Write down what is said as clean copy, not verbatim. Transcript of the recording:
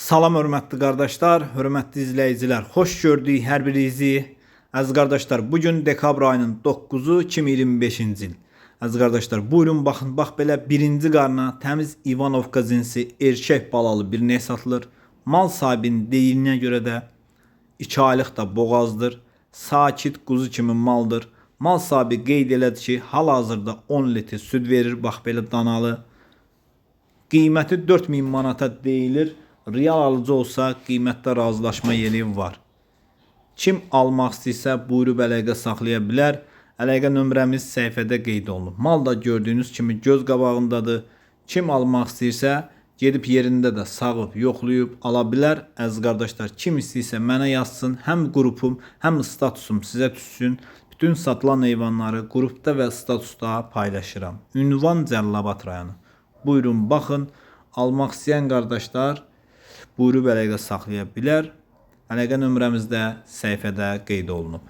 Salam hörmətli qardaşlar, hörmətli izləyicilər. Xoş gördük hər birinizi. Əziz qardaşlar, bu gün dekabr ayının 9-u 2025-ci il. Əziz qardaşlar, buyurun baxın, bax belə birinci qarna təmiz İvanovka cinsi erkək balalı bir ney satılır. Mal sahibinin deyimine görə də 2 aylıq da boğazdır. Sakit quzu kimi maldır. Mal sahibi qeyd elədi ki, hal-hazırda 10 litr süd verir, bax belə danalı. Qiyməti 4000 manata deyilir. Real alıcı olsa qiymətdə razılaşma yeri var. Kim almaq istəyirsə buyurub əlaqə saxlaya bilər. Əlaqə nömrəmiz səhifədə qeyd olunub. Mal da gördüyünüz kimi göz qabağındadır. Kim almaq istəyirsə gedib yerində də sağıb, yoxlayıb ala bilər. Əziz qardaşlar, kim istəyirsə mənə yazsın. Həm qrupum, həm statusum sizə düşsün. Bütün satılan heyvanları qrupda və statusda paylaşıram. Ünvan Cəlilabad rayonu. Buyurun baxın. Almaq istəyən qardaşlar buyurub əlaqə saxlaya bilər. Əlaqə nömrəmiz də səhifədə qeyd olunub.